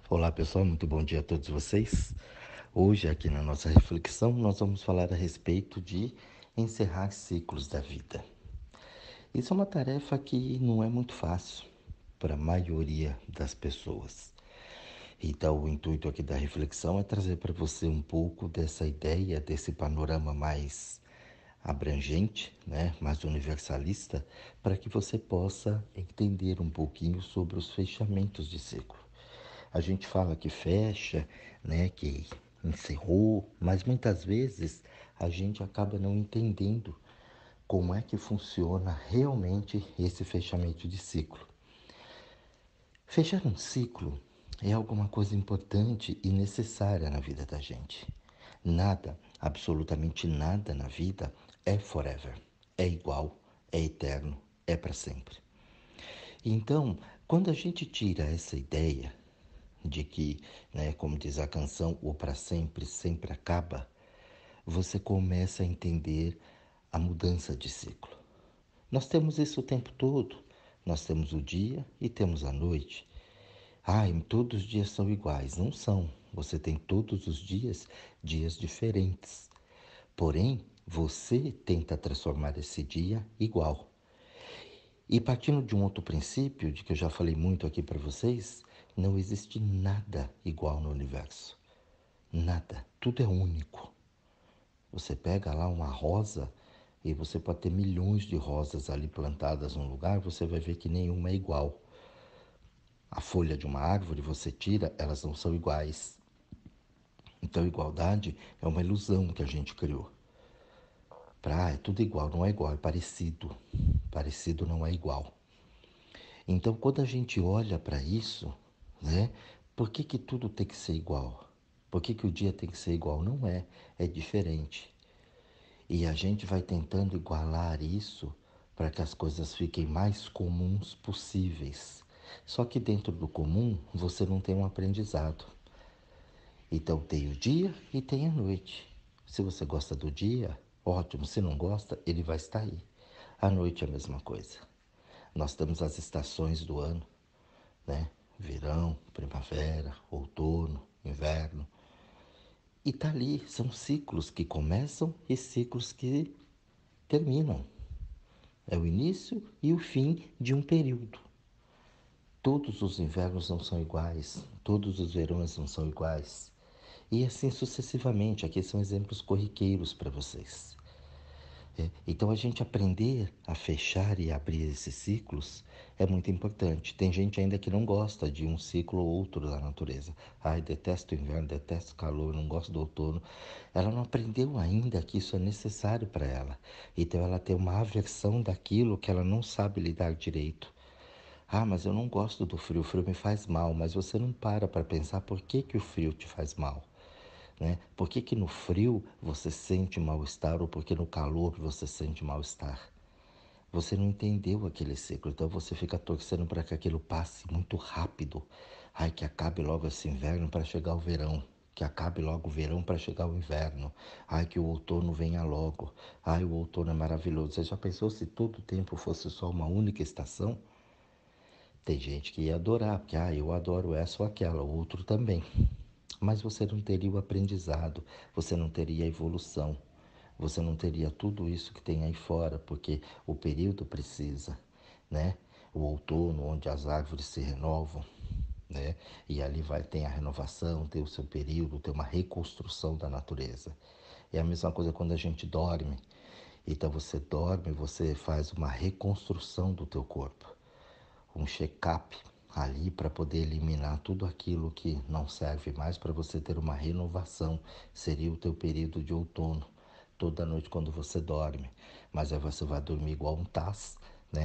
Olá pessoal, muito bom dia a todos vocês. Hoje, aqui na nossa reflexão, nós vamos falar a respeito de encerrar ciclos da vida. Isso é uma tarefa que não é muito fácil para a maioria das pessoas. Então, o intuito aqui da reflexão é trazer para você um pouco dessa ideia, desse panorama mais abrangente, mais universalista, para que você possa entender um pouquinho sobre os fechamentos de ciclo. A gente fala que fecha, que encerrou, mas muitas vezes a gente acaba não entendendo como é que funciona realmente esse fechamento de ciclo. Fechar um ciclo é alguma coisa importante e necessária na vida da gente. Nada, absolutamente nada na vida é forever, é igual, é eterno, é para sempre. Então, quando a gente tira essa ideia de que, como diz a canção, o para sempre sempre acaba, você começa a entender a mudança de ciclo. Nós temos isso o tempo todo. Nós temos o dia e temos a noite. Todos os dias são iguais. Não são. Você tem todos os dias dias diferentes. Porém, você tenta transformar esse dia igual. E partindo de um outro princípio, de que eu já falei muito aqui para vocês, não existe nada igual no universo. Nada. Tudo é único. Você pega lá uma rosa e você pode ter milhões de rosas ali plantadas num lugar, você vai ver que nenhuma é igual. A folha de uma árvore você tira, elas não são iguais. Então, igualdade é uma ilusão que a gente criou. É tudo igual, não é igual, é parecido. Parecido não é igual. Então, quando a gente olha para isso, por que tudo tem que ser igual? Por que o dia tem que ser igual? Não é, é diferente. E a gente vai tentando igualar isso para que as coisas fiquem mais comuns possíveis. Só que dentro do comum você não tem um aprendizado. Então tem o dia e tem a noite. Se você gosta do dia, ótimo. Se não gosta, ele vai estar aí. A noite é a mesma coisa. Nós temos as estações do ano, né? Verão, primavera, outono, inverno. E tá ali, são ciclos que começam e ciclos que terminam. É o início e o fim de um período. Todos os invernos não são iguais, todos os verões não são iguais. E assim sucessivamente. Aqui são exemplos corriqueiros para vocês. Então a gente aprender a fechar e abrir esses ciclos é muito importante. Tem gente ainda que não gosta de um ciclo ou outro da natureza. Detesto o inverno, detesto o calor, não gosto do outono. Ela não aprendeu ainda que isso é necessário para ela. Então ela tem uma aversão daquilo que ela não sabe lidar direito. Mas eu não gosto do frio me faz mal. Mas você não para pensar por que o frio te faz mal. Por que no frio você sente mal-estar ou por que no calor você sente mal-estar? Você não entendeu aquele ciclo, então você fica torcendo para que aquilo passe muito rápido. Que acabe logo esse inverno para chegar o verão. Que acabe logo o verão para chegar o inverno. Que o outono venha logo. O outono é maravilhoso. Você já pensou se todo o tempo fosse só uma única estação? Tem gente que ia adorar, porque eu adoro essa ou aquela, o outro também. Mas você não teria o aprendizado, você não teria a evolução, você não teria tudo isso que tem aí fora, porque o período precisa, né? O outono, onde as árvores se renovam, né? E ali tem a renovação, tem o seu período, tem uma reconstrução da natureza. É a mesma coisa quando a gente dorme. Então você dorme, você faz uma reconstrução do teu corpo, um check-up ali para poder eliminar tudo aquilo que não serve mais para você ter uma renovação. Seria o teu período de outono, toda noite quando você dorme. Mas aí você vai dormir igual um taz,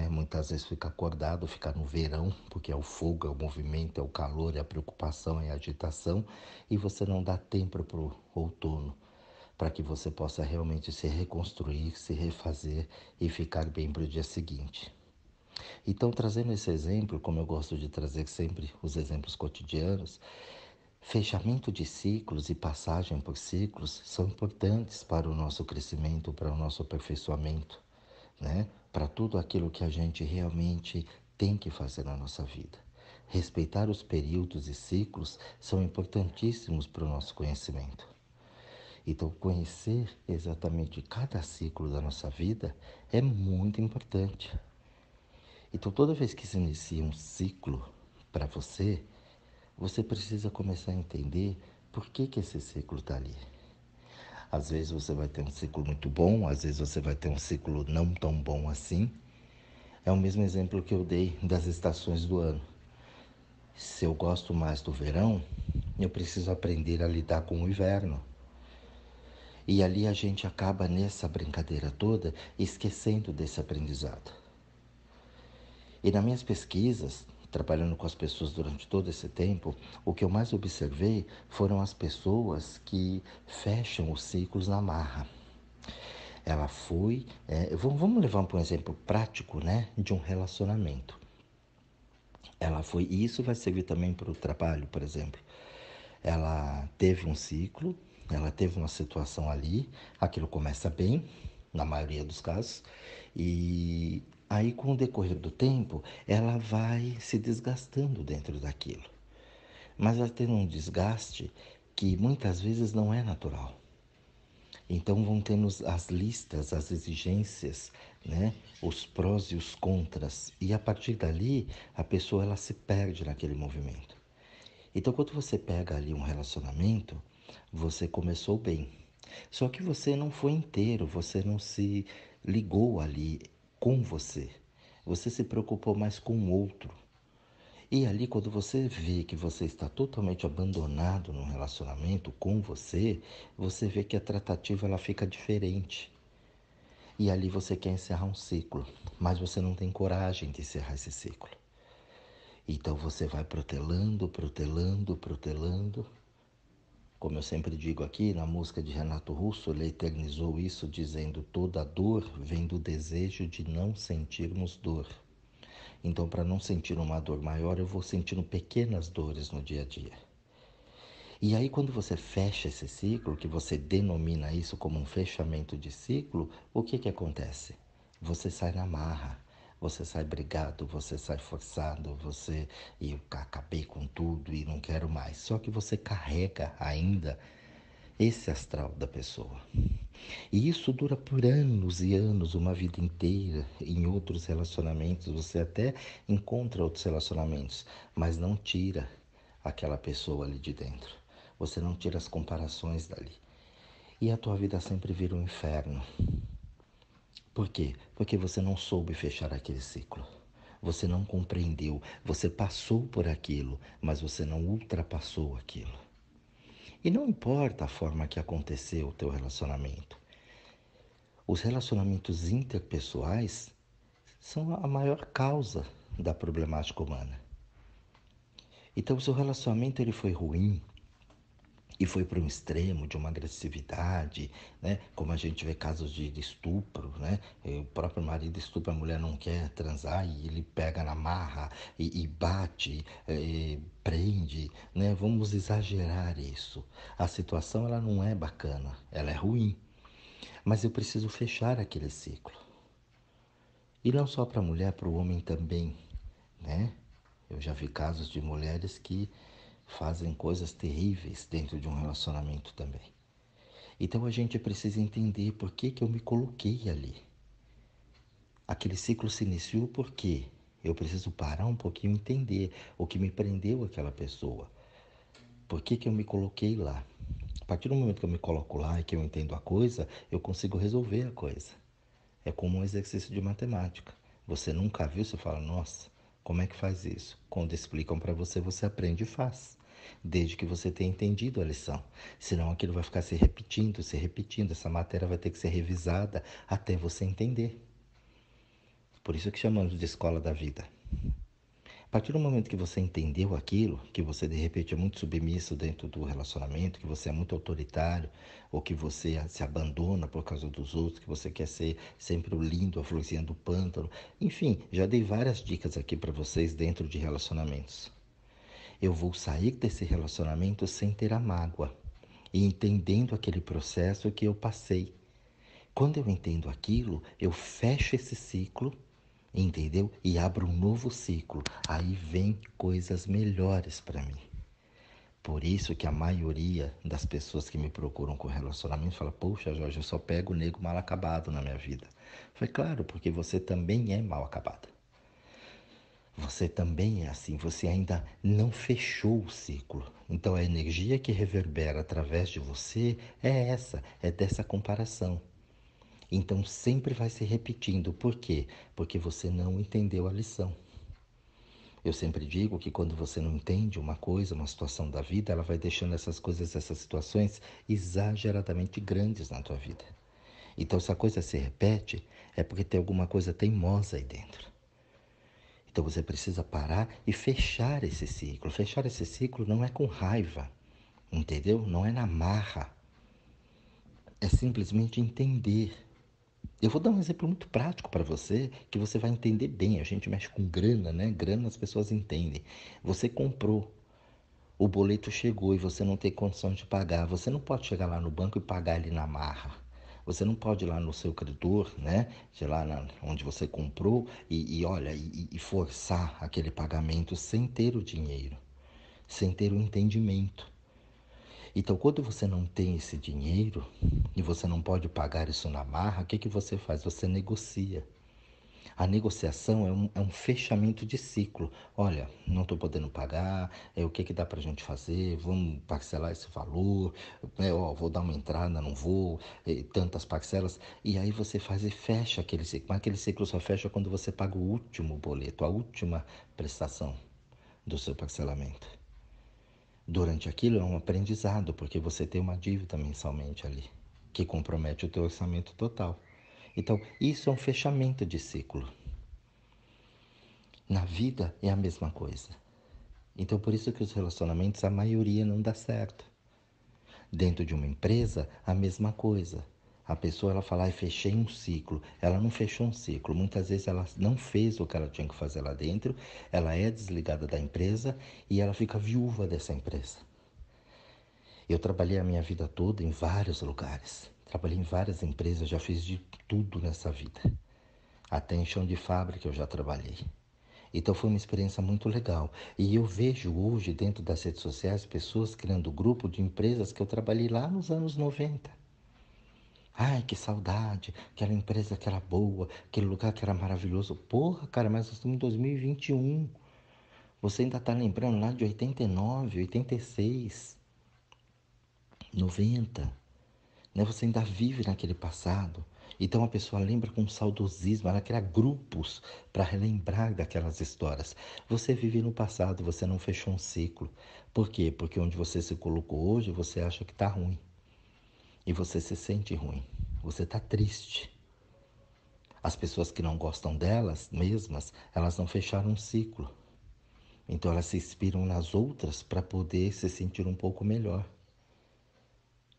Muitas vezes fica acordado, fica no verão, porque é o fogo, é o movimento, é o calor, é a preocupação, é a agitação, e você não dá tempo para o outono, para que você possa realmente se reconstruir, se refazer e ficar bem para o dia seguinte. Então, trazendo esse exemplo, como eu gosto de trazer sempre os exemplos cotidianos, fechamento de ciclos e passagem por ciclos são importantes para o nosso crescimento, para o nosso aperfeiçoamento, Para tudo aquilo que a gente realmente tem que fazer na nossa vida. Respeitar os períodos e ciclos são importantíssimos para o nosso conhecimento. Então, conhecer exatamente cada ciclo da nossa vida é muito importante. Então, toda vez que se inicia um ciclo para você, você precisa começar a entender por que esse ciclo está ali. Às vezes você vai ter um ciclo muito bom, às vezes você vai ter um ciclo não tão bom assim. É o mesmo exemplo que eu dei das estações do ano. Se eu gosto mais do verão, eu preciso aprender a lidar com o inverno. E ali a gente acaba nessa brincadeira toda esquecendo desse aprendizado. E nas minhas pesquisas, trabalhando com as pessoas durante todo esse tempo, o que eu mais observei foram as pessoas que fecham os ciclos na marra. Ela foi, vamos levar para um exemplo prático, né, de um relacionamento. Ela foi, e isso vai servir também para o trabalho, por exemplo. Ela teve um ciclo, ela teve uma situação ali, aquilo começa bem, na maioria dos casos, e aí com o decorrer do tempo, ela vai se desgastando dentro daquilo. Mas vai tendo um desgaste que muitas vezes não é natural. Então vão tendo as listas, as exigências, né? Os prós e os contras. E a partir dali, a pessoa ela se perde naquele movimento. Então quando você pega ali um relacionamento, você começou bem. Só que você não foi inteiro, você não se ligou ali com você. Você se preocupou mais com o outro. E ali, quando você vê que você está totalmente abandonado no relacionamento com você, você vê que a tratativa ela fica diferente. E ali você quer encerrar um ciclo, mas você não tem coragem de encerrar esse ciclo. Então você vai protelando, protelando, protelando. Como eu sempre digo aqui, na música de Renato Russo, ele eternizou isso dizendo: toda dor vem do desejo de não sentirmos dor. Então, para não sentir uma dor maior, eu vou sentindo pequenas dores no dia a dia. E aí, quando você fecha esse ciclo, que você denomina isso como um fechamento de ciclo, o que acontece? Você sai na marra, você sai brigado, você sai forçado, e eu acabei com tudo e não quero mais. Só que você carrega ainda esse astral da pessoa. E isso dura por anos e anos, uma vida inteira. Em outros relacionamentos, você até encontra outros relacionamentos, mas não tira aquela pessoa ali de dentro. Você não tira as comparações dali. E a tua vida sempre vira um inferno. Por quê? Porque você não soube fechar aquele ciclo. Você não compreendeu, você passou por aquilo, mas você não ultrapassou aquilo. E não importa a forma que aconteceu o teu relacionamento. Os relacionamentos interpessoais são a maior causa da problemática humana. Então, o seu relacionamento ele foi ruim e foi para um extremo de uma agressividade, né? Como a gente vê casos de estupro, né? O próprio marido estupra, a mulher não quer transar e ele pega na marra e bate, prende, né? Vamos exagerar isso. A situação ela não é bacana, ela é ruim. Mas eu preciso fechar aquele ciclo. E não só para a mulher, para o homem também, né? Eu já vi casos de mulheres que fazem coisas terríveis dentro de um relacionamento também. Então a gente precisa entender por que eu me coloquei ali. Aquele ciclo se iniciou porque eu preciso parar um pouquinho e entender o que me prendeu àquela pessoa. Por que eu me coloquei lá? A partir do momento que eu me coloco lá e que eu entendo a coisa, eu consigo resolver a coisa. É como um exercício de matemática. Você nunca viu, você fala, nossa, como é que faz isso? Quando explicam para você, você aprende e faz. Desde que você tenha entendido a lição. Senão aquilo vai ficar se repetindo, se repetindo. Essa matéria vai ter que ser revisada até você entender. Por isso que chamamos de escola da vida. A partir do momento que você entendeu aquilo, que você de repente é muito submisso dentro do relacionamento, que você é muito autoritário, ou que você se abandona por causa dos outros, que você quer ser sempre o lindo, a florzinha do pântano. Enfim, já dei várias dicas aqui para vocês dentro de relacionamentos. Eu vou sair desse relacionamento sem ter a mágoa e entendendo aquele processo que eu passei. Quando eu entendo aquilo, eu fecho esse ciclo entendeu? E abro um novo ciclo. Aí vem coisas melhores para mim. Por isso que a maioria das pessoas que me procuram com relacionamento fala: poxa, Jorge, eu só pego o nego mal acabado na minha vida. Foi claro, porque você também é mal acabado. Você também é assim, você ainda não fechou o ciclo. Então a energia que reverbera através de você é essa, é dessa comparação. Então sempre vai se repetindo. Por quê? Porque você não entendeu a lição. Eu sempre digo que quando você não entende uma coisa, uma situação da vida, ela vai deixando essas coisas, essas situações exageradamente grandes na tua vida. Então se a coisa se repete, é porque tem alguma coisa teimosa aí dentro. Então você precisa parar e fechar esse ciclo. Fechar esse ciclo não é com raiva, entendeu? Não é na marra. É simplesmente entender. Eu vou dar um exemplo muito prático para você, que você vai entender bem. A gente mexe com grana, né? Grana as pessoas entendem. Você comprou, o boleto chegou e você não tem condição de pagar. Você não pode chegar lá no banco e pagar ele na marra. Você não pode ir lá no seu credor, né? De lá onde você comprou e forçar aquele pagamento sem ter o dinheiro, sem ter o entendimento. Então, quando você não tem esse dinheiro e você não pode pagar isso na marra, o que você faz? Você negocia. A negociação é um fechamento de ciclo. Olha, não estou podendo pagar, o que dá para a gente fazer? Vamos parcelar esse valor, vou dar uma entrada, não vou, tantas parcelas. E aí você faz e fecha aquele ciclo. Mas aquele ciclo só fecha quando você paga o último boleto, a última prestação do seu parcelamento. Durante aquilo é um aprendizado, porque você tem uma dívida mensalmente ali, que compromete o teu orçamento total. Então, isso é um fechamento de ciclo. Na vida é a mesma coisa. Então, por isso que os relacionamentos, a maioria não dá certo. Dentro de uma empresa, a mesma coisa. A pessoa ela fala: fechei um ciclo. Ela não fechou um ciclo. Muitas vezes ela não fez o que ela tinha que fazer lá dentro. Ela é desligada da empresa e ela fica viúva dessa empresa. Eu trabalhei a minha vida toda em vários lugares. Trabalhei em várias empresas, já fiz de tudo nessa vida. Até em chão de fábrica eu já trabalhei. Então foi uma experiência muito legal. E eu vejo hoje dentro das redes sociais pessoas criando grupo de empresas que eu trabalhei lá nos anos 90. Ai, que saudade, aquela empresa que era boa, aquele lugar que era maravilhoso. Porra, cara, mas nós estamos em 2021. Você ainda está lembrando lá de 89, 86, 90. Né? Você ainda vive naquele passado. Então a pessoa lembra com saudosismo, ela cria grupos para relembrar daquelas histórias. Você vive no passado, você não fechou um ciclo. Por quê? Porque onde você se colocou hoje, você acha que está ruim. E você se sente ruim. Você está triste. As pessoas que não gostam delas mesmas, elas não fecharam um ciclo. Então elas se inspiram nas outras para poder se sentir um pouco melhor.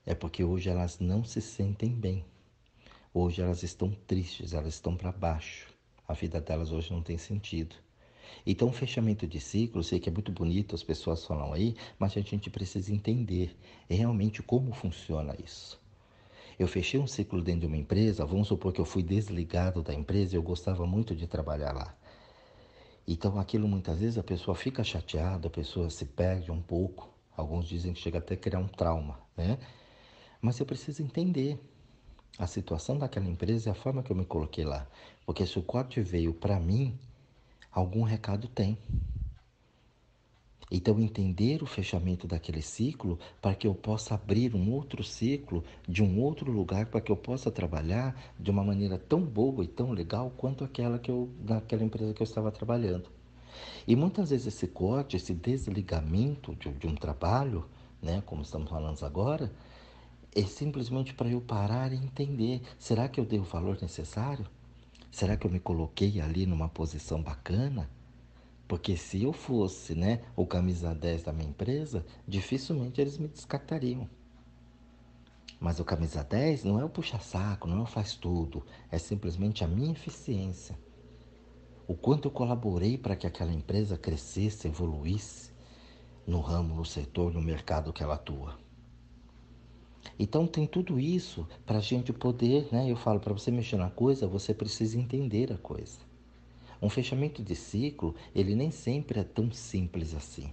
É porque hoje elas não se sentem bem. Hoje elas estão tristes, elas estão para baixo. A vida delas hoje não tem sentido. Então, o fechamento de ciclo, eu sei que é muito bonito, as pessoas falam aí, mas a gente precisa entender realmente como funciona isso. Eu fechei um ciclo dentro de uma empresa, vamos supor que eu fui desligado da empresa e eu gostava muito de trabalhar lá. Então, aquilo muitas vezes a pessoa fica chateada, a pessoa se perde um pouco. Alguns dizem que chega até a criar um trauma, né? Mas eu preciso entender a situação daquela empresa e a forma que eu me coloquei lá. Porque se o corte veio para mim, algum recado tem. Então, entender o fechamento daquele ciclo para que eu possa abrir um outro ciclo de um outro lugar para que eu possa trabalhar de uma maneira tão boa e tão legal quanto naquela empresa que eu estava trabalhando. E muitas vezes esse corte, esse desligamento de um trabalho, né, como estamos falando agora, é simplesmente para eu parar e entender: será que eu dei o valor necessário? Será que eu me coloquei ali numa posição bacana? Porque se eu fosse, né, o camisa 10 da minha empresa, dificilmente eles me descartariam. Mas o camisa 10 não é o puxa-saco, não é o faz tudo, é simplesmente a minha eficiência. O quanto eu colaborei para que aquela empresa crescesse, evoluísse no ramo, no setor, no mercado que ela atua. Então tem tudo isso para a gente poder, né? Eu falo, para você mexer na coisa, você precisa entender a coisa. Um fechamento de ciclo, ele nem sempre é tão simples assim.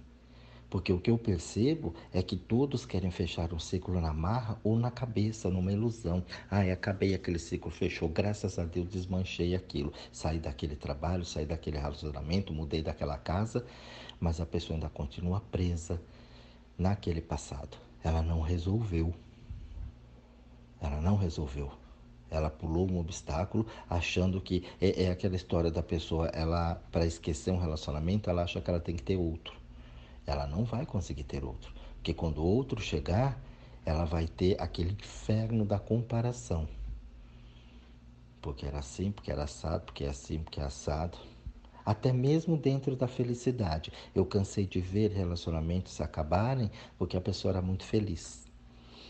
Porque o que eu percebo é que todos querem fechar um ciclo na marra ou na cabeça, numa ilusão. Acabei aquele ciclo, fechou, graças a Deus desmanchei aquilo. Saí daquele trabalho, saí daquele relacionamento, mudei daquela casa, mas a pessoa ainda continua presa naquele passado. Ela não resolveu. Ela não resolveu. Ela pulou um obstáculo achando que é aquela história da pessoa, ela para esquecer um relacionamento, ela acha que ela tem que ter outro. Ela não vai conseguir ter outro, porque quando o outro chegar, ela vai ter aquele inferno da comparação. Porque era assim, porque era assado, porque é assim, porque é assado. Até mesmo dentro da felicidade. Eu cansei de ver relacionamentos se acabarem porque a pessoa era muito feliz.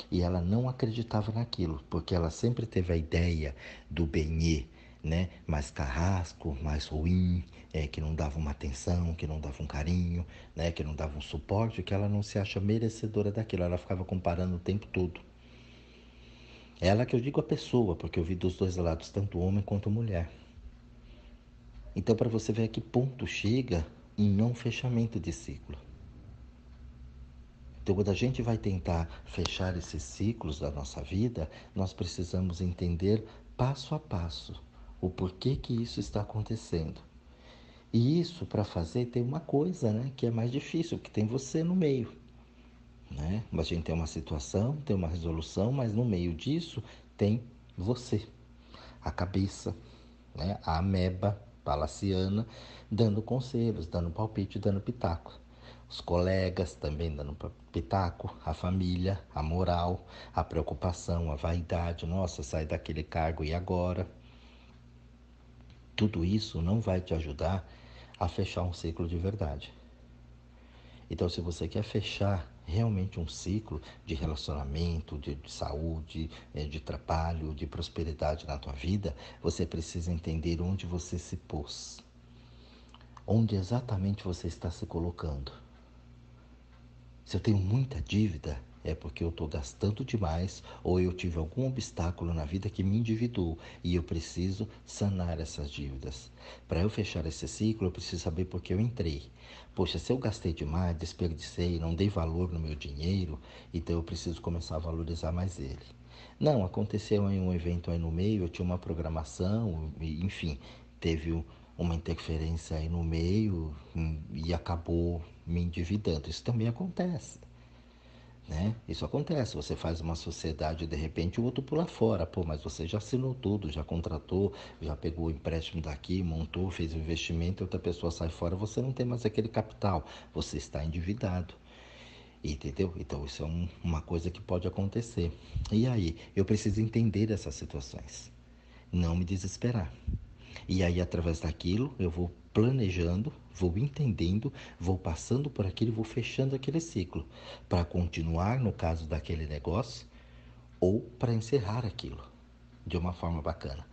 E ela não acreditava naquilo, porque ela sempre teve a ideia do benê, né? Mais carrasco, mais ruim, que não dava uma atenção, que não dava um carinho, né? Que não dava um suporte, que ela não se acha merecedora daquilo. Ela ficava comparando o tempo todo. Ela que eu digo a pessoa, porque eu vi dos dois lados, tanto homem quanto mulher. Então, para você ver a que ponto chega um não fechamento de ciclo. Então, quando a gente vai tentar fechar esses ciclos da nossa vida, nós precisamos entender passo a passo o porquê que isso está acontecendo. E isso, para fazer, tem uma coisa, né, que é mais difícil, que tem você no meio. Né? A gente tem uma situação, tem uma resolução, mas no meio disso tem você, a cabeça, né, a ameba palaciana, dando conselhos, dando palpite, dando pitaco. Os colegas também dando pitaco, a família, a moral, a preocupação, a vaidade. Nossa, sai daquele cargo e agora? Tudo isso não vai te ajudar a fechar um ciclo de verdade. Então, se você quer fechar realmente um ciclo de relacionamento, de saúde, de trabalho, de prosperidade na tua vida, você precisa entender onde você se pôs. Onde exatamente você está se colocando. Se eu tenho muita dívida, é porque eu estou gastando demais ou eu tive algum obstáculo na vida que me endividou e eu preciso sanar essas dívidas. Para eu fechar esse ciclo, eu preciso saber por que eu entrei. Poxa, se eu gastei demais, desperdicei, não dei valor no meu dinheiro, então eu preciso começar a valorizar mais ele. Não, aconteceu em um evento aí no meio, eu tinha uma programação, enfim, teve uma interferência aí no meio e acabou me endividando. Isso também acontece, né? Isso acontece. Você faz uma sociedade e de repente o outro pula fora. Pô, mas você já assinou tudo, já contratou, já pegou o empréstimo daqui, montou, fez o investimento, outra pessoa sai fora, você não tem mais aquele capital, você está endividado. Entendeu? Então isso é uma coisa que pode acontecer. E aí, eu preciso entender essas situações, não me desesperar. E aí, através daquilo, eu vou planejando, vou entendendo, vou passando por aquilo e vou fechando aquele ciclo. Para continuar no caso daquele negócio ou para encerrar aquilo de uma forma bacana.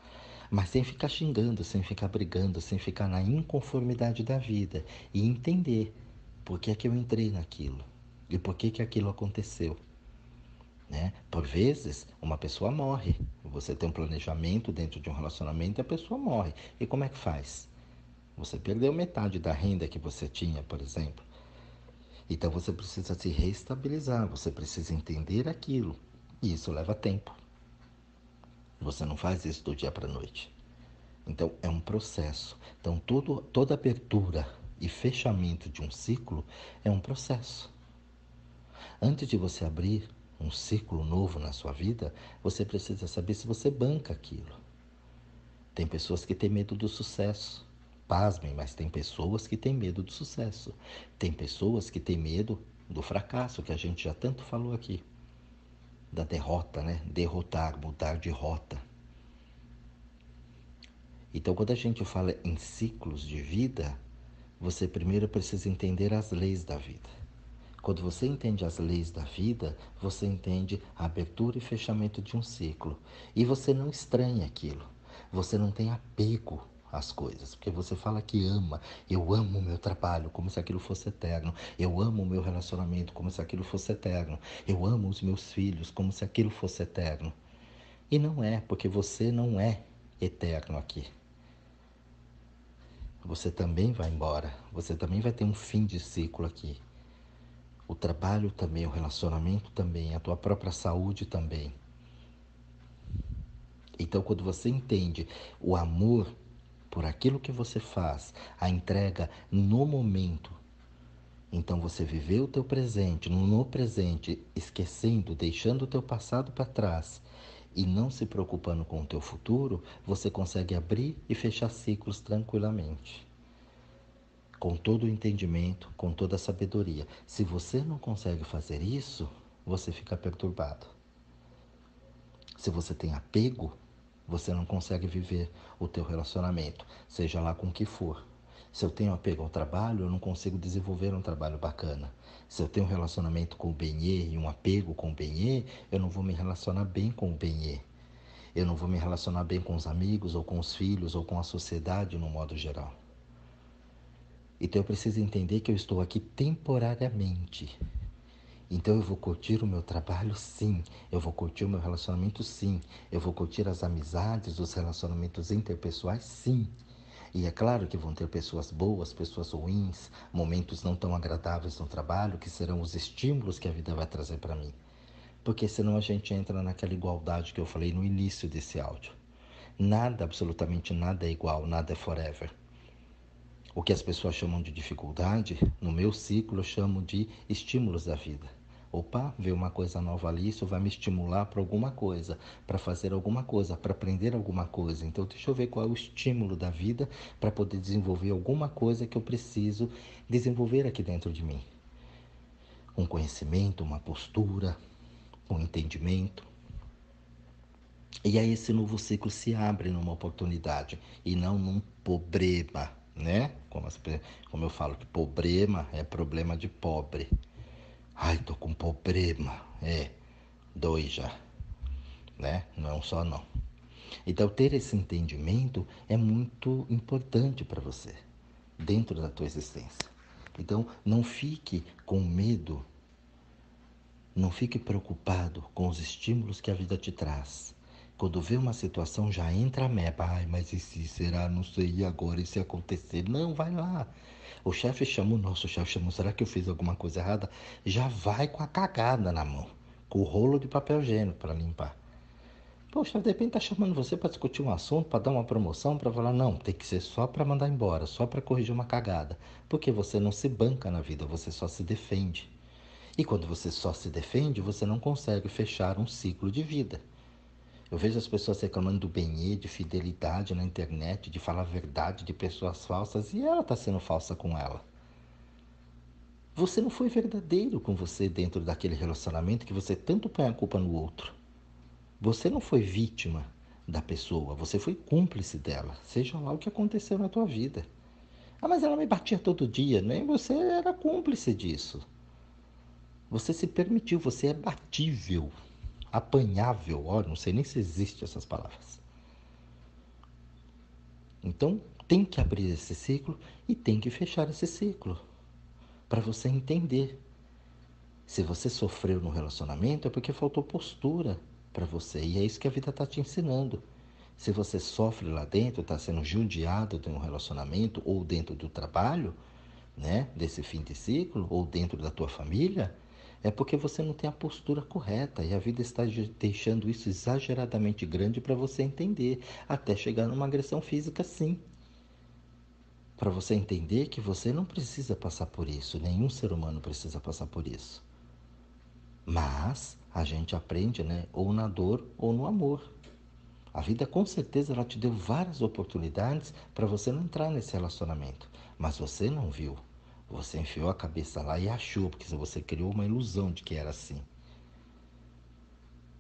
Mas sem ficar xingando, sem ficar brigando, sem ficar na inconformidade da vida. E entender por que é que eu entrei naquilo e por que que aquilo aconteceu. Né? Por vezes, uma pessoa morre. Você tem um planejamento dentro de um relacionamento e a pessoa morre. E como é que faz? Você perdeu metade da renda que você tinha, por exemplo. Então você precisa se reestabilizar, você precisa entender aquilo. E isso leva tempo. Você não faz isso do dia para a noite. Então é um processo. Então toda abertura e fechamento de um ciclo é um processo. Antes de você abrir um ciclo novo na sua vida, você precisa saber se você banca aquilo. Tem pessoas que têm medo do sucesso. Pasmem, mas tem pessoas que têm medo do sucesso. Tem pessoas que têm medo do fracasso, que a gente já tanto falou aqui. Da derrota, né? Derrotar, mudar de rota. Então, quando a gente fala em ciclos de vida, você primeiro precisa entender as leis da vida. Quando você entende as leis da vida, você entende a abertura e fechamento de um ciclo. E você não estranha aquilo. Você não tem apego às coisas, porque você fala que ama. Eu amo o meu trabalho, como se aquilo fosse eterno. Eu amo o meu relacionamento, como se aquilo fosse eterno. Eu amo os meus filhos, como se aquilo fosse eterno. E não é, porque você não é eterno aqui. você também vai embora. Você também vai ter um fim de ciclo aqui. O trabalho também, o relacionamento também, a tua própria saúde também. Então, quando você entende o amor por aquilo que você faz, a entrega no momento, então você viveu o teu presente, no presente, esquecendo, deixando o teu passado para trás e não se preocupando com o teu futuro, você consegue abrir e fechar ciclos tranquilamente. Com todo o entendimento, com toda a sabedoria. Se você não consegue fazer isso, você fica perturbado. Se você tem apego, você não consegue viver o teu relacionamento, seja lá com o que for. Se eu tenho apego ao trabalho, eu não consigo desenvolver um trabalho bacana. Se eu tenho um relacionamento com o benê e um apego com o benê, eu não vou me relacionar bem com o benê. Eu não vou me relacionar bem com os amigos, ou com os filhos, ou com a sociedade no modo geral. Então eu preciso entender que eu estou aqui temporariamente. Então eu vou curtir o meu trabalho, sim. Eu vou curtir o meu relacionamento, sim. Eu vou curtir as amizades, os relacionamentos interpessoais, sim. E é claro que vão ter pessoas boas, pessoas ruins, momentos não tão agradáveis no trabalho, que serão os estímulos que a vida vai trazer para mim. Porque senão a gente entra naquela igualdade que eu falei no início desse áudio. Nada, absolutamente nada é igual, nada é forever. O que as pessoas chamam de dificuldade, no meu ciclo eu chamo de estímulos da vida. Opa, veio uma coisa nova ali, isso vai me estimular para alguma coisa, para fazer alguma coisa, para aprender alguma coisa. Então deixa eu ver qual é o estímulo da vida para poder desenvolver alguma coisa que eu preciso desenvolver aqui dentro de mim. Um conhecimento, uma postura, um entendimento. E aí esse novo ciclo se abre numa oportunidade e não num problema, né? Como eu falo, que problema é problema de pobre. Ai, tô com problema. É, dois já, né? Não é um só não. Então ter esse entendimento é muito importante para você, dentro da tua existência. Então não fique com medo, não fique preocupado com os estímulos que a vida te traz. Quando vê uma situação, já entra a meba. Ai, mas e se será? Não sei, e agora? E se acontecer? Não, vai lá. O chefe chamou, nosso chefe chamou, será que eu fiz alguma coisa errada? Já vai com a cagada na mão, com o rolo de papel higiênico para limpar. Poxa, de repente tá chamando você para discutir um assunto, para dar uma promoção, para falar, não, tem que ser só para mandar embora, só para corrigir uma cagada. Porque você não se banca na vida, você só se defende. E quando você só se defende, você não consegue fechar um ciclo de vida. Eu vejo as pessoas reclamando do bem-estar, de fidelidade na internet, de falar a verdade de pessoas falsas, e ela está sendo falsa com ela. Você não foi verdadeiro com você dentro daquele relacionamento que você tanto põe a culpa no outro. Você não foi vítima da pessoa, você foi cúmplice dela, seja lá o que aconteceu na tua vida. Ah, mas ela me batia todo dia, nem você era cúmplice disso. Você se permitiu, você é batível, apanhável, ó, não sei nem se existem essas palavras. Então, tem que abrir esse ciclo e tem que fechar esse ciclo, para você entender. Se você sofreu no relacionamento é porque faltou postura para você, e é isso que a vida está te ensinando. Se você sofre lá dentro, está sendo judiado de um relacionamento ou dentro do trabalho, né, desse fim de ciclo, ou dentro da tua família, é porque você não tem a postura correta e a vida está deixando isso exageradamente grande para você entender, até chegar numa agressão física, sim. Para você entender que você não precisa passar por isso, nenhum ser humano precisa passar por isso. Mas a gente aprende, né, ou na dor ou no amor. A vida com certeza ela te deu várias oportunidades para você não entrar nesse relacionamento, mas você não viu. Você enfiou a cabeça lá e achou, porque você criou uma ilusão de que era assim.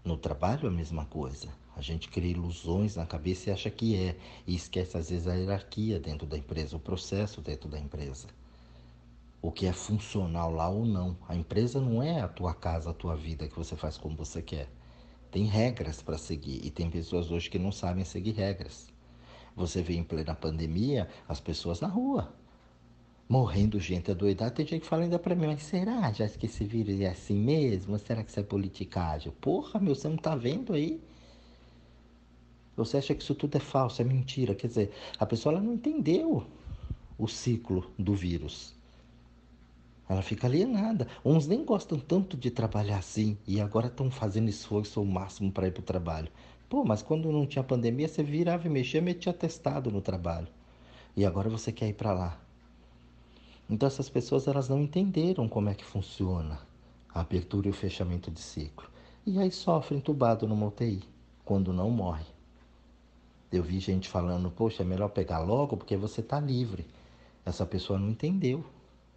No trabalho, a mesma coisa. A gente cria ilusões na cabeça e acha que é, e esquece às vezes a hierarquia dentro da empresa, o processo dentro da empresa. O que é funcional lá ou não. A empresa não é a tua casa, a tua vida que você faz como você quer. Tem regras para seguir e tem pessoas hoje que não sabem seguir regras. Você vê em plena pandemia as pessoas na rua, morrendo gente adoidada. Tem gente que fala ainda pra mim, mas será já que esse vírus é assim mesmo? Será que isso é politicagem? Porra, meu, você não tá vendo aí? Você acha que isso tudo é falso, é mentira? Quer dizer, a pessoa ela não entendeu. o ciclo do vírus. Ela fica alienada. Uns nem gostam tanto de trabalhar assim e agora estão fazendo esforço ao máximo para ir para o trabalho. Pô, mas quando não tinha pandemia, você virava e mexia, metia atestado no trabalho. E agora você quer ir para lá. Então essas pessoas elas não entenderam como é que funciona a abertura e o fechamento de ciclo. E aí sofre entubado numa UTI, quando não morre. Eu vi gente falando, poxa, é melhor pegar logo porque você está livre. Essa pessoa não entendeu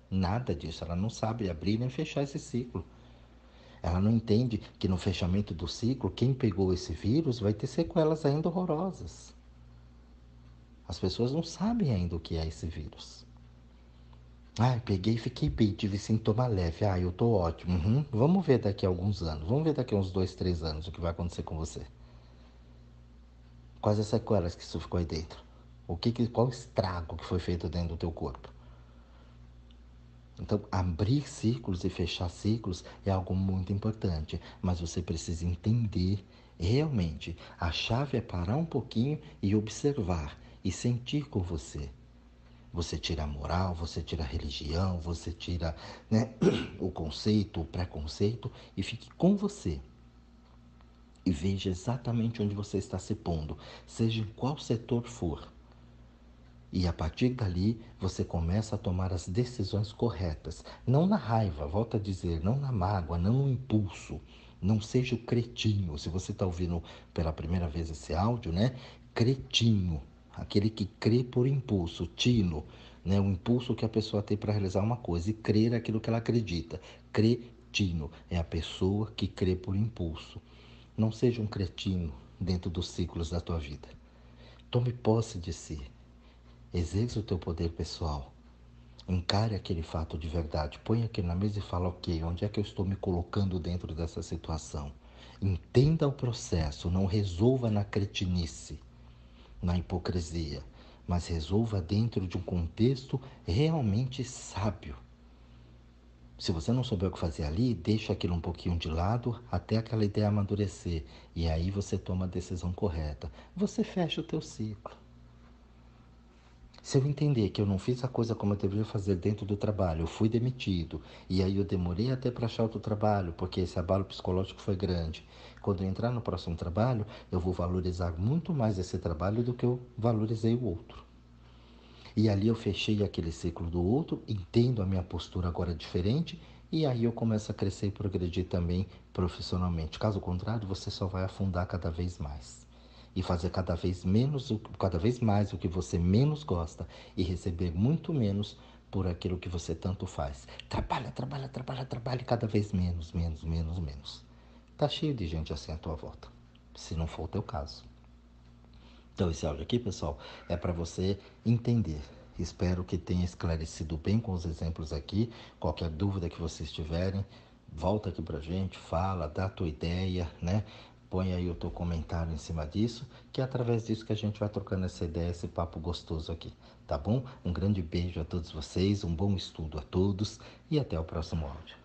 nada disso, ela não sabe abrir nem fechar esse ciclo. Ela não entende que no fechamento do ciclo, quem pegou esse vírus vai ter sequelas ainda horrorosas. As pessoas não sabem ainda o que é esse vírus. Ah, peguei e fiquei bem, tive sintoma leve. Ah, eu tô ótimo. Uhum. Vamos ver daqui a alguns anos. Vamos ver daqui a uns 2, 3 anos o que vai acontecer com você. Quais as sequelas que isso ficou aí dentro? Qual o estrago que foi feito dentro do teu corpo? Então, abrir ciclos e fechar ciclos é algo muito importante, mas você precisa entender realmente. A chave é parar um pouquinho e observar e sentir com você. Você tira a moral, você tira a religião, você tira, né, o conceito, o preconceito e fique com você. E veja exatamente onde você está se pondo, seja em qual setor for. E a partir dali, você começa a tomar as decisões corretas. Não na raiva, volto a dizer, não na mágoa, não no impulso. Não seja o cretino. Se você está ouvindo pela primeira vez esse áudio, né? Cretino, aquele que crê por impulso, tino, né? O impulso que a pessoa tem para realizar uma coisa e crer aquilo que ela acredita. Cretino é a pessoa que crê por impulso. Não seja um cretino dentro dos ciclos da tua vida. Tome posse de si. Exerça o teu poder pessoal. Encare aquele fato de verdade. Põe aquilo na mesa e fala, ok, onde é que eu estou me colocando dentro dessa situação? Entenda o processo, não resolva na cretinice, na hipocrisia, mas resolva dentro de um contexto realmente sábio. Se você não souber o que fazer ali, deixa aquilo um pouquinho de lado até aquela ideia amadurecer. E aí você toma a decisão correta. Você fecha o teu ciclo. Se eu entender que eu não fiz a coisa como eu deveria fazer dentro do trabalho, eu fui demitido, e aí eu demorei até para achar outro trabalho, porque esse abalo psicológico foi grande. Quando eu entrar no próximo trabalho, eu vou valorizar muito mais esse trabalho do que eu valorizei o outro. E ali eu fechei aquele ciclo do outro, entendo a minha postura agora diferente, e aí eu começo a crescer e progredir também profissionalmente. Caso contrário, você só vai afundar cada vez mais e fazer cada vez mais o que você menos gosta e receber muito menos por aquilo que você tanto faz. Trabalha, trabalha, trabalha, trabalha cada vez menos, menos, menos, menos. Tá cheio de gente assim à tua volta, se não for o teu caso. Então esse áudio aqui, pessoal, é para você entender. Espero que tenha esclarecido bem com os exemplos aqui. Qualquer dúvida que vocês tiverem, volta aqui pra gente, fala, dá a tua ideia, né? Põe aí o teu comentário em cima disso, que é através disso que a gente vai trocando essa ideia, esse papo gostoso aqui, tá bom? Um grande beijo a todos vocês, um bom estudo a todos e até o próximo áudio.